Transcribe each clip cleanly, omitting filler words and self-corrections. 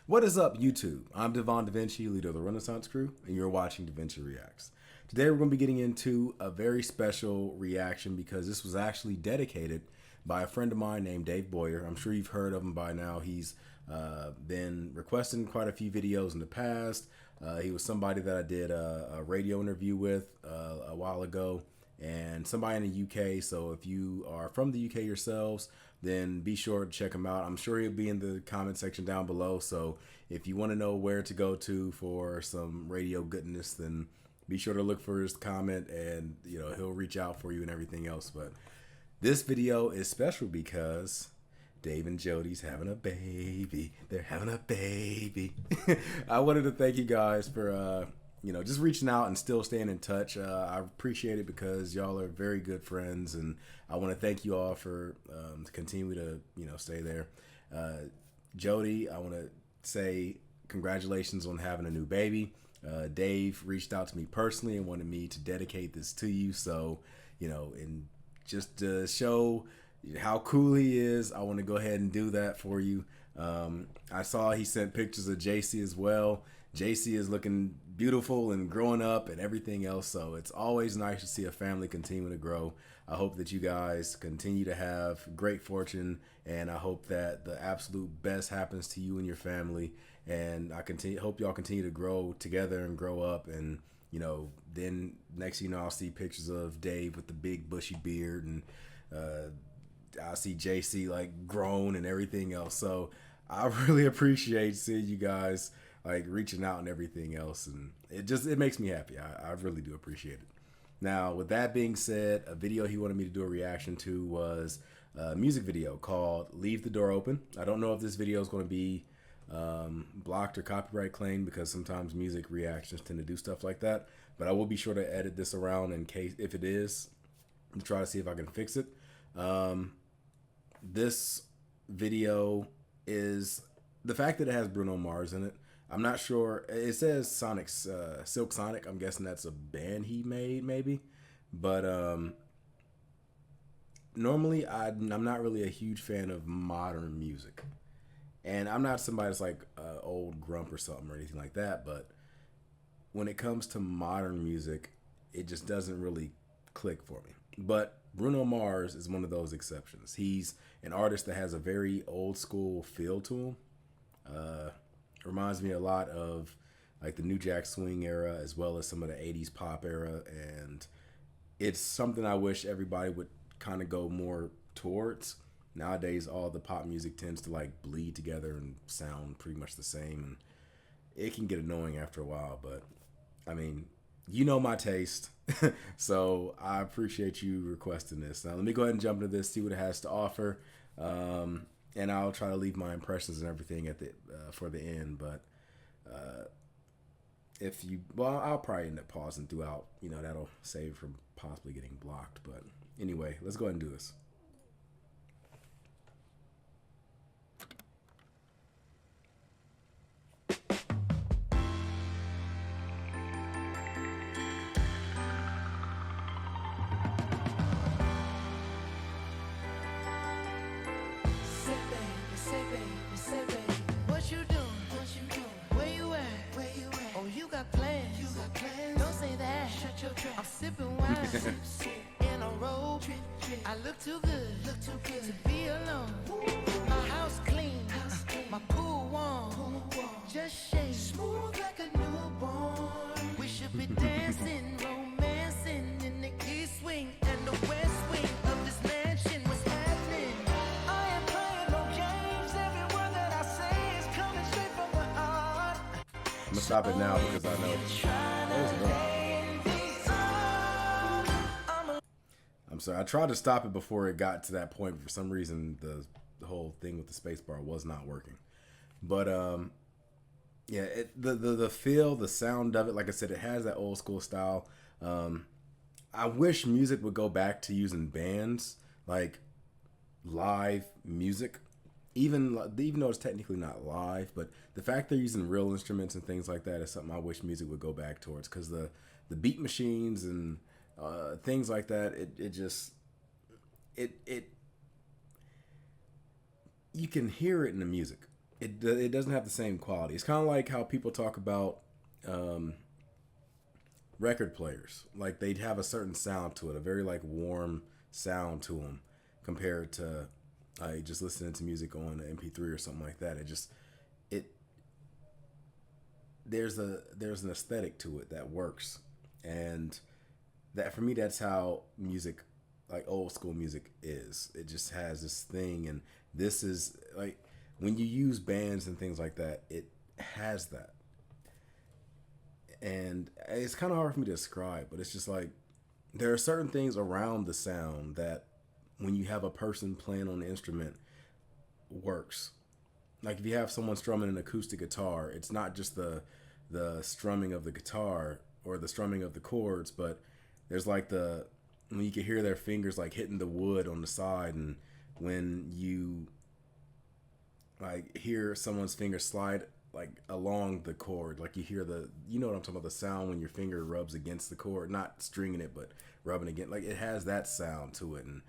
What is up, YouTube? I'm Devon DaVinci, leader of the Renaissance Crew, and you're watching DaVinci Reacts. Today we're going to be getting into a very special reaction because this was actually dedicated by a friend of mine named Dave Boyer. I'm sure you've heard of him by now. He's been requesting quite a few videos in the past. He was somebody that I did a radio interview with a while ago, and somebody in the UK. So if you are from the UK yourselves, then be sure to check him out. I'm sure he'll be in the comment section down below. So if you want to know where to go to for some radio goodness, then be sure to look for his comment, and he'll reach out for you and everything else. But this video is special because Dave and Jody's having a baby. They're having a baby. I wanted to thank you guys for just reaching out and still staying in touch. I appreciate it because y'all are very good friends, and I want to thank you all for continue to stay there. Jody, I want to say congratulations on having a new baby. Dave reached out to me personally and wanted me to dedicate this to you. So, and just to show how cool he is, I want to go ahead and do that for you. I saw he sent pictures of JC as well. JC is looking beautiful and growing up and everything else. So it's always nice to see a family continue to grow. I hope that you guys continue to have great fortune, and I hope that the absolute best happens to you and your family. And I hope y'all continue to grow together and grow up. And then next I'll see pictures of Dave with the big bushy beard, and I see JC like grown and everything else. So I really appreciate seeing you guys like reaching out and everything else, and it makes me happy. I really do appreciate it. Now, with that being said, a video he wanted me to do a reaction to was a music video called Leave the Door Open. I don't know if this video is going to be blocked or copyright claimed, because sometimes music reactions tend to do stuff like that, but I will be sure to edit this around in case if it is, and try to see if I can fix it. This video is the fact that it has Bruno Mars in it. I'm not sure. It says Silk Sonic. I'm guessing that's a band he made, maybe. But normally I'm not really a huge fan of modern music, and I'm not somebody that's like old grump or something or anything like that. But when it comes to modern music, it just doesn't really click for me. But Bruno Mars is one of those exceptions. He's an artist that has a very old school feel to him. Reminds me a lot of like the New Jack Swing era, as well as some of the 80s pop era, and it's something I wish everybody would kind of go more towards. Nowadays, all the pop music tends to like bleed together and sound pretty much the same, and it can get annoying after a while. But I mean, my taste. So I appreciate you requesting this. Now let me go ahead and jump into this, see what it has to offer, and I'll try to leave my impressions and everything at the for the end. But I'll probably end up pausing throughout. That'll save from possibly getting blocked. But anyway, let's go ahead and do this. I'm sipping wine in a robe. I look too good to be alone. My house clean, my pool warm. Just shake smooth like a newborn. We should be dancing, romancing in the east wing and the west wing of this mansion. What's happening? I ain't playing no games. Every word that I say is coming straight from the heart. I'm gonna stop it now because I know. I'm sorry. I tried to stop it before it got to that point, but for some reason the whole thing with the space bar was not working. But yeah, the feel, the sound of it, like I said, it has that old school style. I wish music would go back to using bands, like live music, even though it's technically not live, but the fact they're using real instruments and things like that is something I wish music would go back towards, because the beat machines and things like that, you can hear it in the music. it doesn't have the same quality. It's kind of like how people talk about um, record players. Like they'd have a certain sound to it, a very like warm sound to them, compared to just listening to music on an MP3 or something like that. It there's an aesthetic to it that works, and that for me that's how music, like old school music, is. It just has this thing, and this is like when you use bands and things like that, it has that. And it's kind of hard for me to describe, but it's just like there are certain things around the sound that when you have a person playing on the instrument works. Like if you have someone strumming an acoustic guitar, it's not just the strumming of the guitar or the strumming of the chords, but there's like the when you can hear their fingers like hitting the wood on the side, and when you like hear someone's finger slide like along the chord, like you know what I'm talking about, the sound when your finger rubs against the chord, not stringing it but rubbing against, like it has that sound to it. And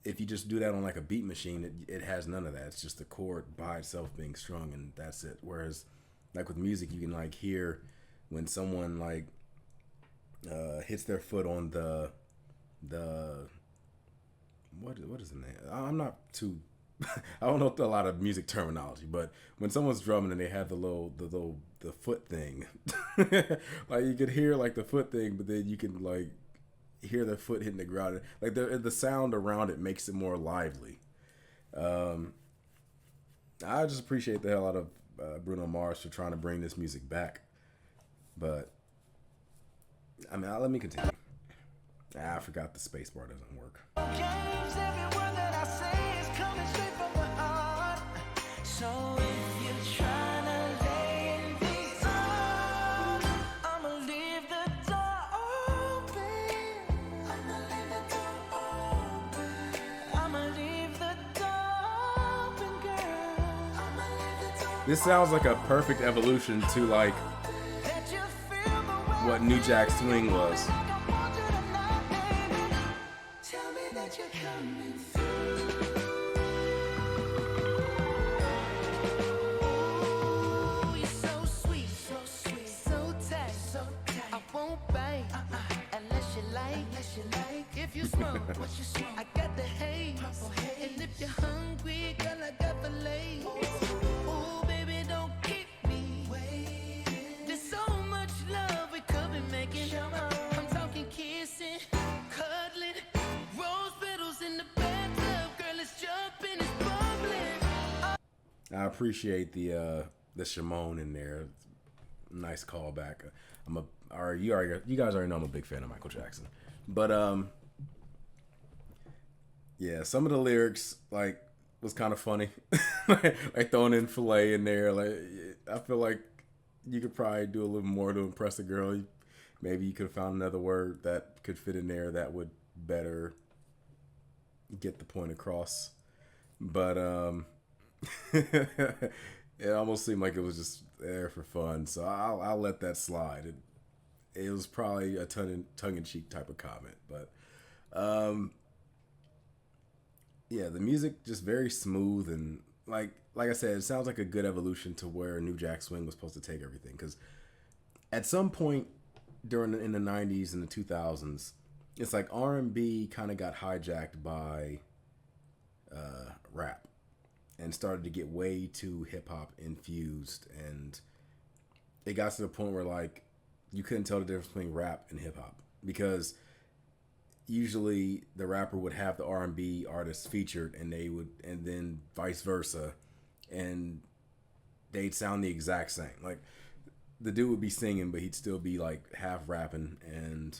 if you just do that on like a beat machine, it has none of that. It's just the chord by itself being strung, and that's it. Whereas like with music, you can like hear when someone like hits their foot on the what is the name? I'm not too I don't know a lot of music terminology, but when someone's drumming and they have the foot thing, like you could hear like the foot thing, but then you can like hear their foot hitting the ground. Like the sound around it makes it more lively. I just appreciate the hell out of Bruno Mars for trying to bring this music back. But I mean, let me continue. I forgot the space bar doesn't work. Games, every word that I say is coming straight from the heart. So if you're trying to lay in these arms, I'ma leave the door open. I'ma leave the door open. I'ma leave the door open, girl. I'ma leave the door. This sounds like a perfect evolution to like Let you feel the way what New Jack Swing was. like I want you tonight, baby. Tell me that you're coming through. Ooh, you're so sweet, so tight. I won't bite unless you like. If you smoke, what you smoke? I got the haze. And if you're hungry, girl, I got the lace. Ooh, baby, don't keep me waiting. There's so much love we could be making. I'm talking kissing, cuddling, rose petals in the bathtub. Girl, it's jumping, it's bubbling. I appreciate the Shimon in there. Nice callback. You guys already know I'm a big fan of Michael Jackson, but yeah, some of the lyrics like was kind of funny, like throwing in filet in there. Like I feel like you could probably do a little more to impress a girl. Maybe you could have found another word that could fit in there that would better get the point across. But it almost seemed like it was just there for fun, so I'll let that slide. It was probably a tongue-in-cheek type of comment, but yeah, the music just very smooth, and like I said, it sounds like a good evolution to where New Jack Swing was supposed to take everything. Because at some point in the 90s and the 2000s, it's like R&B kind of got hijacked by rap and started to get way too hip hop infused, and it got to the point where like you couldn't tell the difference between rap and hip hop, because usually the rapper would have the R&B artist featured, and then vice versa, and they'd sound the exact same. Like the dude would be singing, but he'd still be like half rapping, and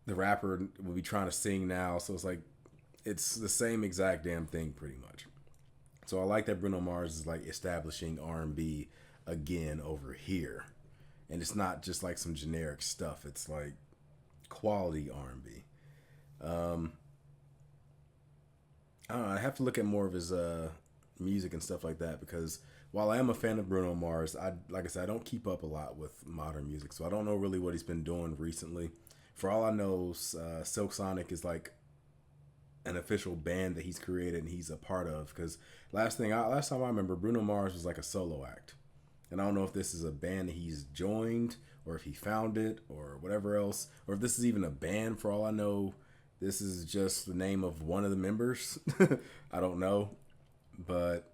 the rapper would be trying to sing now. So it's like it's the same exact damn thing pretty much. So I like that Bruno Mars is like establishing R&B again over here, and it's not just like some generic stuff. It's like quality R&B. I don't know. I have to look at more of his music and stuff like that, because while I am a fan of Bruno Mars, like I said, I don't keep up a lot with modern music, so I don't know really what he's been doing recently. For all I know, Silk Sonic is like an official band that he's created and he's a part of. Because last time I remember, Bruno Mars was like a solo act, and I don't know if this is a band that he's joined or if he found it or whatever else, or if this is even a band. For all I know, this is just the name of one of the members. I don't know, but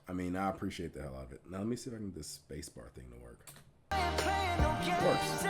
I mean, I appreciate the hell out of it. Now let me see if I can get this spacebar thing to work. It works.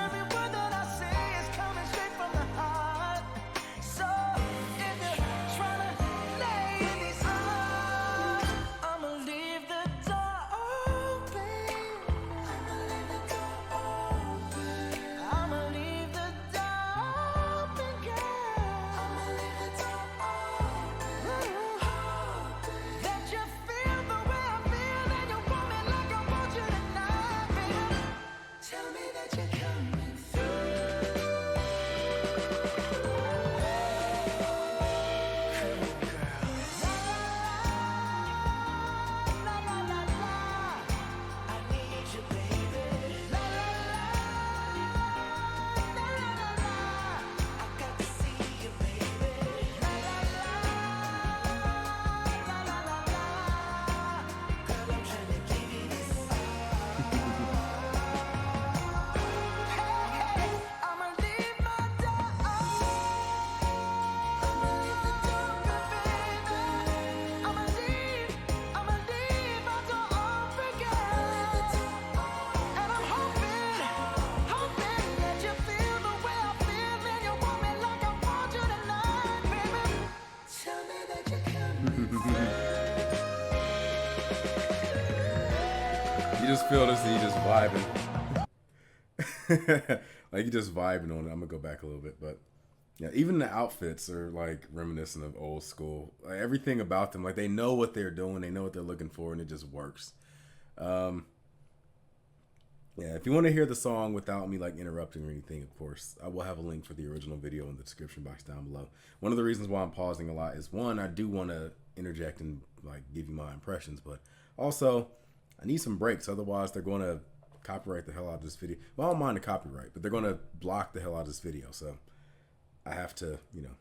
You just feel this and you just vibing. Like you just vibing on it. I'm gonna go back a little bit, but yeah, even the outfits are like reminiscent of old school. Like, everything about them, like they know what they're doing, they know what they're looking for, and it just works. Yeah, if you want to hear the song without me like interrupting or anything, of course, I will have a link for the original video in the description box down below. One of the reasons why I'm pausing a lot is, one, I do want to interject and like give you my impressions, but also I need some breaks. Otherwise, they're going to copyright the hell out of this video. Well, I don't mind the copyright, but they're going to block the hell out of this video. So I have to, you know,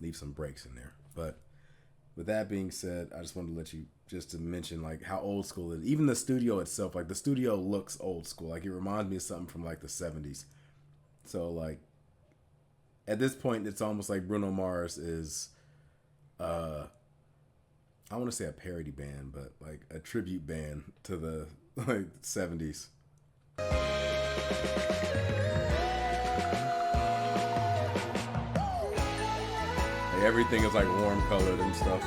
leave some breaks in there. But with that being said, I just wanted to let you just to mention like how old school it is. Even the studio itself, like the studio looks old school. Like it reminds me of something from like the 70s. So like at this point, it's almost like Bruno Mars is, I want to say a parody band, but like a tribute band to the like 70s. Like, everything is like warm colored and stuff.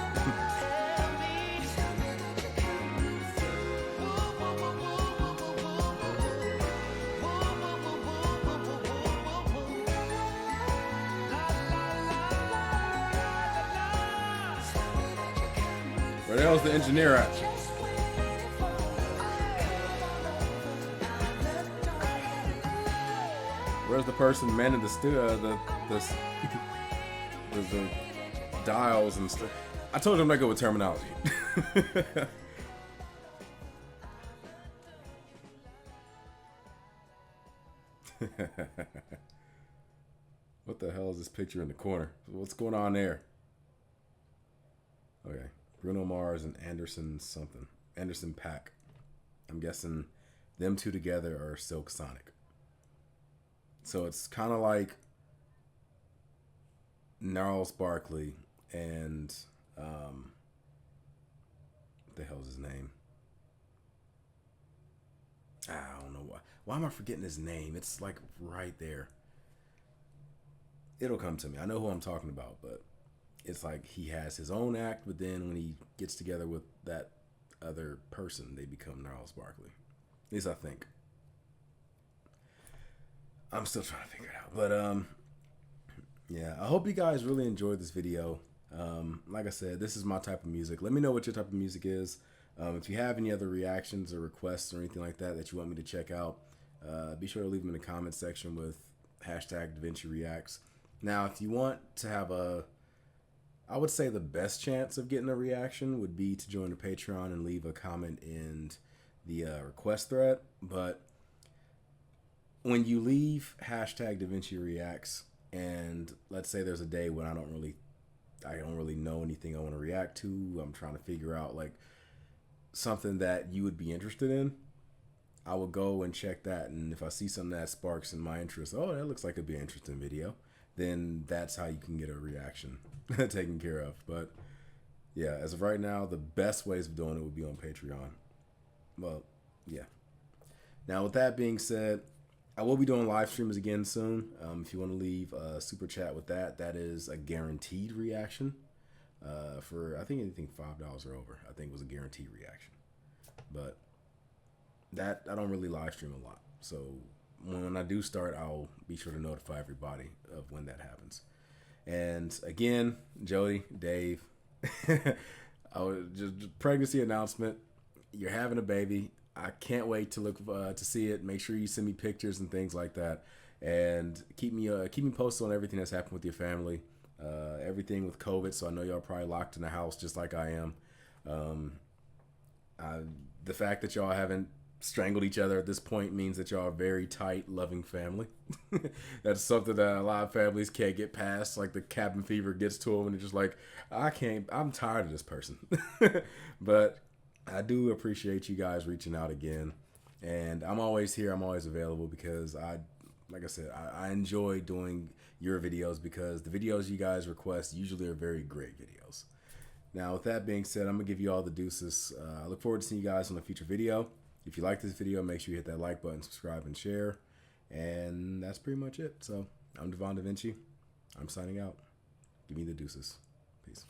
Where the hell's the engineer at? Where's the person manning the the dials and stuff? I told you I'm not good with terminology. What the hell is this picture in the corner? What's going on there? Okay. Bruno Mars and Anderson Paak. I'm guessing them two together are Silk Sonic. So it's kind of like Gnarls Barkley and what the hell's his name? I don't know why. Why am I forgetting his name? It's like right there. It'll come to me. I know who I'm talking about, but it's like he has his own act, but then when he gets together with that other person, they become Gnarls Barkley. At least I think. I'm still trying to figure it out. But yeah, I hope you guys really enjoyed this video. Like I said, this is my type of music. Let me know what your type of music is. If you have any other reactions or requests or anything like that that you want me to check out, be sure to leave them in the comment section with hashtag DaVinci Reacts. Now, if you want to have I would say the best chance of getting a reaction would be to join the Patreon and leave a comment in the request thread. But when you leave hashtag DaVinci Reacts, and let's say there's a day when I don't really I don't really know anything I want to react to. I'm trying to figure out like something that you would be interested in. I will go and check that, and if I see something that sparks in my interest, oh, that looks like it'd be an interesting video, then that's how you can get a reaction taken care of. But yeah, as of right now, the best ways of doing it would be on Patreon. Well, yeah. Now, with that being said, I will be doing live streams again soon. If you want to leave a super chat with that, that is a guaranteed reaction. For I think anything $5 or over, I think was a guaranteed reaction. But that I don't really live stream a lot, so when I do start, I'll be sure to notify everybody of when that happens. And again, Jody, Dave, just pregnancy announcement. You're having a baby. I can't wait to look to see it. Make sure you send me pictures and things like that, and keep me posted on everything that's happened with your family, everything with COVID. So I know y'all are probably locked in the house just like I am. The fact that y'all haven't strangled each other at this point means that y'all are a very tight, loving family. That's something that a lot of families can't get past. Like the cabin fever gets to them, and they're just like, I'm tired of this person. But I do appreciate you guys reaching out again, and I'm always here. I'm always available because like I said, I enjoy doing your videos because the videos you guys request usually are very great videos. Now, with that being said, I'm gonna give you all the deuces. I look forward to seeing you guys on a future video. If you like this video, make sure you hit that like button, subscribe, and share. And that's pretty much it. So I'm Devon DaVinci. I'm signing out. Give me the deuces. Peace.